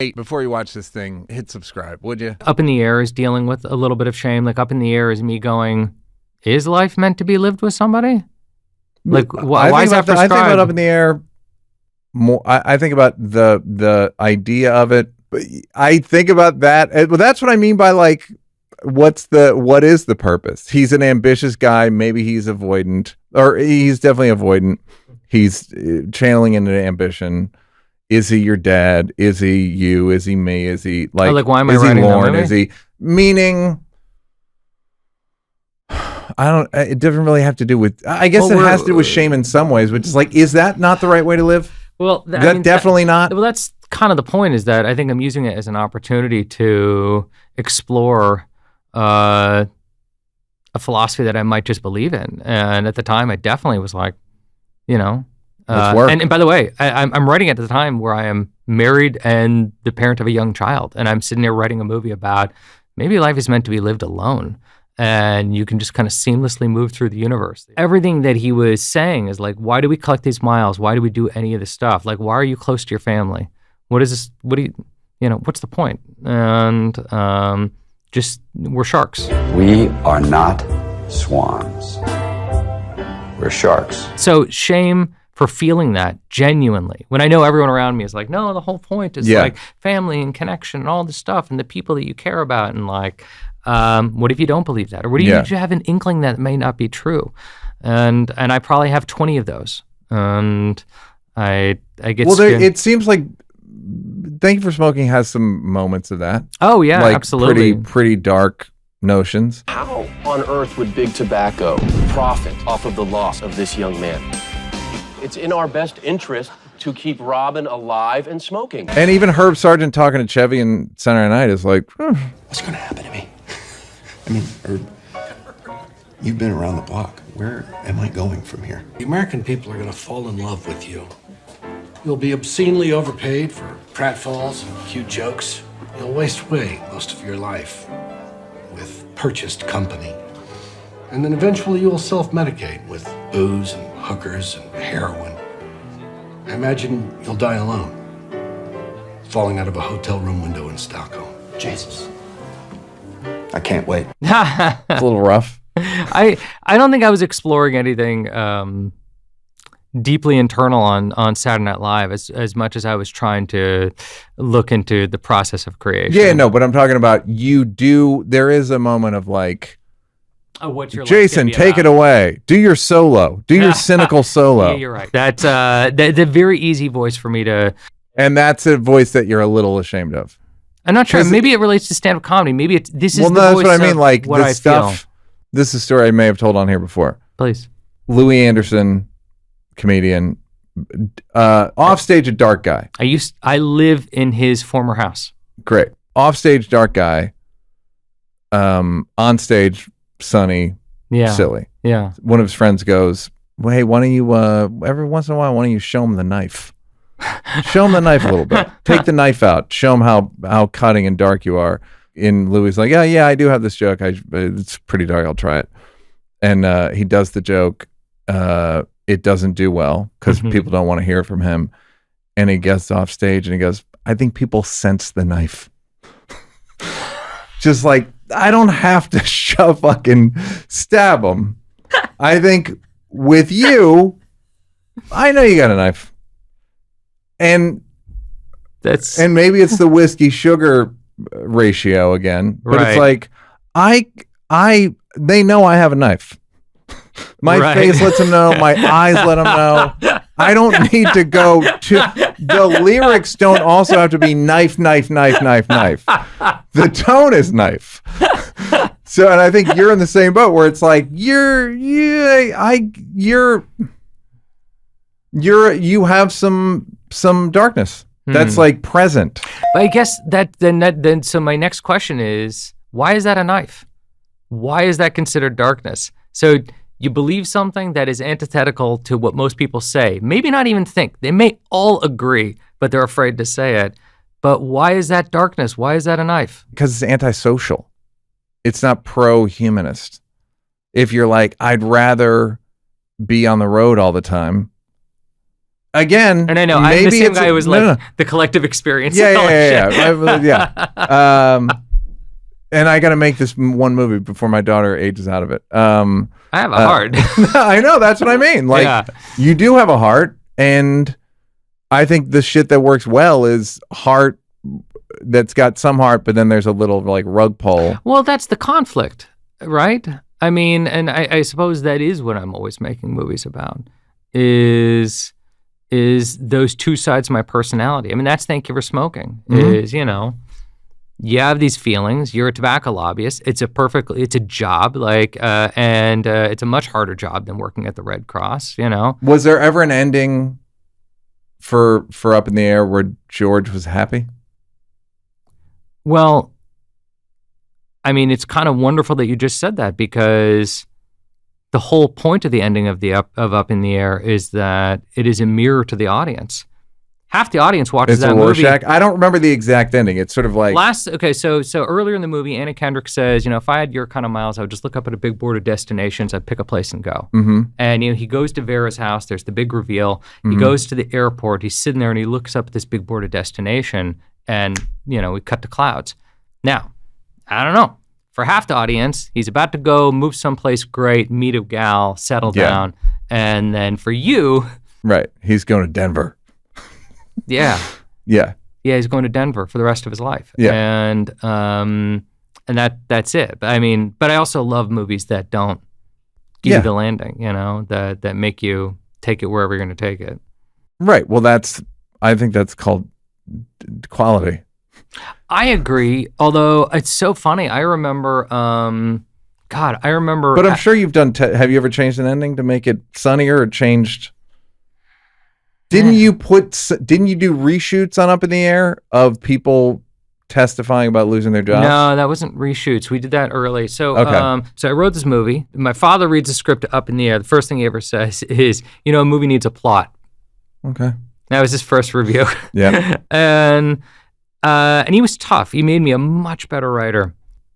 Hey, before you watch this thing, hit subscribe, would you? Up in the Air is dealing with a little bit of shame. Like, Up in the Air is me going, is life meant to be lived with somebody? Like, why is that prescribed? I think about Up in the Air more. I think about the idea of it. But I think about that. Well, that's what I mean by, like, what is the purpose? He's an ambitious guy. Maybe he's avoidant, or he's definitely avoidant. He's channeling into ambition. Is he your dad? Is he you? Is he me? Is he like why am I is he writing Lauren? that movie? Is he meaning? It doesn't really have to do with. I guess it has to do with shame in some ways, which is like, is that not the right way to live? Well, definitely not. Well, that's kind of the point. Is that I think I'm using it as an opportunity to explore a philosophy that I might just believe in, and at the time, I definitely was like, Let's work. And by the way, I'm writing at the time where I am married and the parent of a young child, and I'm sitting there writing a movie about maybe life is meant to be lived alone, and you can just kind of seamlessly move through the universe. Everything that he was saying is like, why do we collect these miles? Why do we do any of this stuff? Like, why are you close to your family? What is this? What do you, what's the point? And just, we're sharks. We are not swans. We're sharks. So shame for feeling that genuinely, when I know everyone around me is like, no, the whole point is like family and connection and all this stuff and the people that you care about, and like, what if you don't believe that, or what if you have an inkling that may not be true, and I probably have 20 of those, and I get scared. It seems like Thank You for Smoking has some moments of that. Oh yeah, like absolutely. Pretty dark notions. How on earth would Big Tobacco profit off of the loss of this young man? It's in our best interest to keep Robin alive and smoking. And even Herb Sargent talking to Chevy in Saturday Night is like, what's going to happen to me? I mean, Herb, you've been around the block. Where am I going from here? The American people are going to fall in love with you. You'll be obscenely overpaid for pratfalls and cute jokes. You'll waste away most of your life with purchased company. And then eventually you'll self-medicate with booze and hookers and heroin. I imagine you'll die alone, falling out of a hotel room window in Stockholm. Jesus. I can't wait. it's a little rough. I don't think I was exploring anything deeply internal on Saturday Night Live as much as I was trying to look into the process of creation. Yeah, no, but I'm talking about there is a moment of like, what's your Jason, take it away. Do your solo. Do your cynical solo. Yeah, you're right. That's the very easy voice for me to. And that's a voice that you're a little ashamed of. I'm not sure. Maybe it relates to stand-up comedy. Maybe this is the that's voice what I mean. Like what this I stuff. feel. This is a story I may have told on here before. Please. Louis Anderson, comedian, offstage a dark guy. I live in his former house. Great. Offstage dark guy. On stage sunny, silly. Yeah. One of his friends goes, well, hey, why don't you every once in a while, why don't you show him the knife? Show him the knife a little bit. Take the knife out. Show him how cutting and dark you are. And Louis like, yeah, I do have this joke. It's pretty dark. I'll try it. And he does the joke. It doesn't do well because people don't want to hear from him. And he gets off stage and he goes, I think people sense the knife. Just like, I don't have to fucking stab him. I think with you, I know you got a knife. And maybe it's the whiskey sugar ratio again, but it's like, they know I have a knife. My face lets them know. My eyes let them know. I don't need to go to the lyrics. Don't also have to be knife. The tone is knife. So, and I think you're in the same boat where it's like you have some darkness that's like present. But I guess then so my next question is, why is that a knife? Why is that considered darkness? So you believe something that is antithetical to what most people say, maybe not even think. They may all agree, but they're afraid to say it. But why is that darkness? Why is that a knife? Because it's antisocial. It's not pro-humanist. If you're like, I'd rather be on the road all the time, again, And I know I'm the same guy who was the collective experience. Yeah. And I got to make this one movie before my daughter ages out of it. I have a heart. I know, that's what I mean. Like, you do have a heart, and I think the shit that works well is heart that's got some heart, but then there's a little like rug pull. Well, that's the conflict, right? I mean, and I suppose that is what I'm always making movies about, is those two sides of my personality. I mean, that's Thank You for Smoking, is, you know, you have these feelings, you're a tobacco lobbyist, it's a job, like, and it's a much harder job than working at the Red Cross, you know? Was there ever an ending for Up in the Air where George was happy? Well, I mean, it's kind of wonderful that you just said that, because the whole point of the ending of Up in the Air is that it is a mirror to the audience. Half the audience watches that movie. I don't remember the exact ending. It's sort of like so earlier in the movie, Anna Kendrick says, you know, if I had your kind of miles, I would just look up at a big board of destinations. I'd pick a place and go. Mm-hmm. And you know, he goes to Vera's house. There's the big reveal. He goes to the airport. He's sitting there and he looks up at this big board of destination. And you know, we cut to clouds. Now, I don't know. For half the audience, he's about to go move someplace great, meet a gal, settle down, and then for you, right, he's going to Denver. Yeah. Yeah. Yeah, he's going to Denver for the rest of his life. Yeah. And that's it. I mean, but I also love movies that don't give you the landing, you know, that make you take it wherever you're going to take it. Right. Well, I think that's called quality. I agree. Although it's so funny. I remember, But I'm sure you've done, have you ever changed an ending to make it sunnier or changed? Didn't you do reshoots on Up in the Air of people testifying about losing their jobs? No, that wasn't reshoots. We did that early. So, okay. So I wrote this movie. My father reads the script to Up in the Air. The first thing he ever says is, you know, a movie needs a plot. Okay. That was his first review. Yeah. And he was tough. He made me a much better writer.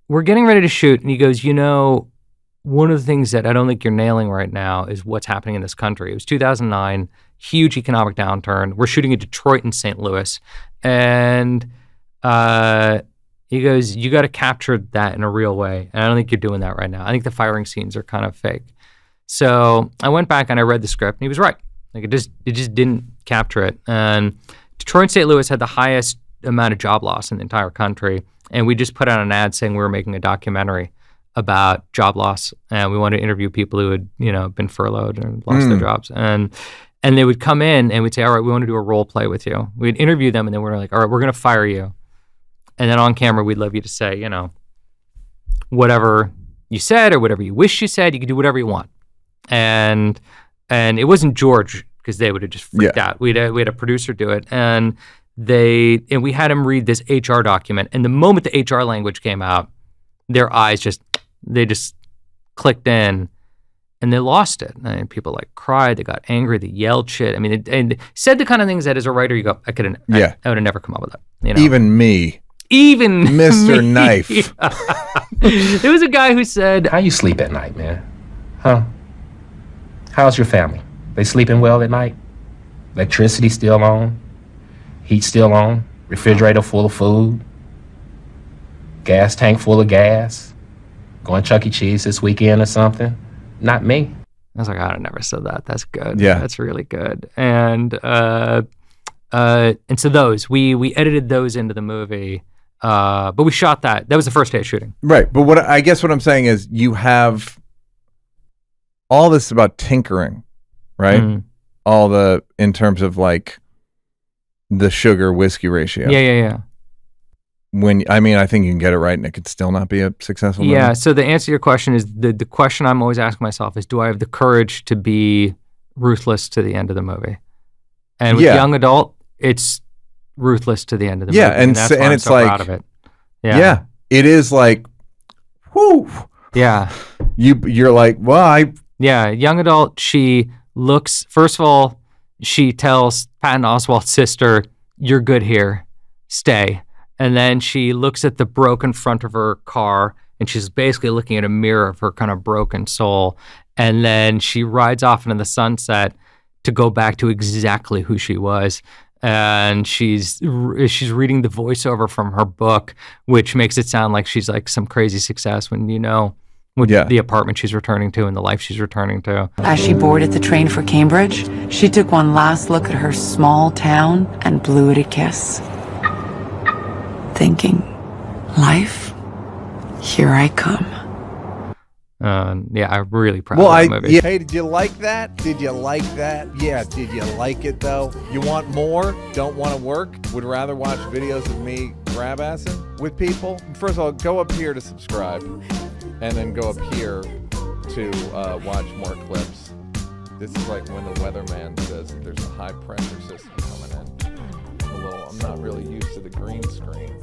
We're getting ready to shoot, and he goes, you know, one of the things that I don't think you're nailing right now is what's happening in this country. It was 2009, huge economic downturn. We're shooting in Detroit and St. Louis. And he goes, you got to capture that in a real way. And I don't think you're doing that right now. I think the firing scenes are kind of fake. So I went back and I read the script, and he was right. Like it just didn't capture it. And Detroit and St. Louis had the highest amount of job loss in the entire country. And we just put out an ad saying we were making a documentary about job loss, and we wanted to interview people who had, you know, been furloughed and lost their jobs. And they would come in and we'd say, all right, we want to do a role play with you. We'd interview them, and then we're like, all right, we're going to fire you. And then on camera, we'd love you to say, you know, whatever you said or whatever you wish you said, you could do whatever you want. And it wasn't George, because they would have just freaked out. We had a producer do it, and we had him read this HR document. And the moment the HR language came out, their eyes just clicked in, and they lost it. I mean, people like cried, they got angry, they yelled shit. I mean, and said the kind of things that as a writer you go, I would have never come up with that. You know? Even Mr. Knife. There was a guy who said, how you sleep at night, man? Huh? How's your family? They sleeping well at night? Electricity still on? Heat still on? Refrigerator full of food? Gas tank full of gas? Going Chuck E. Cheese this weekend or something? Not me. I was like, I never said that. That's good. Yeah. That's really good. And so those, we edited those into the movie, but we shot that. That was the first day of shooting. Right. But what I'm saying is you have all this about tinkering, right? Mm-hmm. In terms of like the sugar whiskey ratio. Yeah. I think you can get it right and it could still not be a successful movie. Yeah, so the answer to your question is, the question I'm always asking myself is, do I have the courage to be ruthless to the end of the movie? And with young adult, it's ruthless to the end of the movie. And that's why I'm it's so like, proud of it. Yeah. It is like, whoo. Yeah. You're like, well, Yeah, young adult, she looks, first of all, she tells Patton Oswalt's sister, you're good here, stay. And then she looks at the broken front of her car, and she's basically looking at a mirror of her kind of broken soul. And then she rides off into the sunset, to go back to exactly who she was. And she's reading the voiceover from her book, which makes it sound like she's like some crazy success when the apartment she's returning to and the life she's returning to. As she boarded the train for Cambridge, she took one last look at her small town and blew it a kiss, thinking, life, here I come. Yeah, I'm really proud of that movie. Hey, did you like that? Did you like that? Yeah, did you like it though? You want more? Don't want to work? Would rather watch videos of me grab-assing with people? First of all, go up here to subscribe, and then go up here to watch more clips. This is like when the weatherman says that there's a high-pressure system coming in. I'm not really used to the green screen.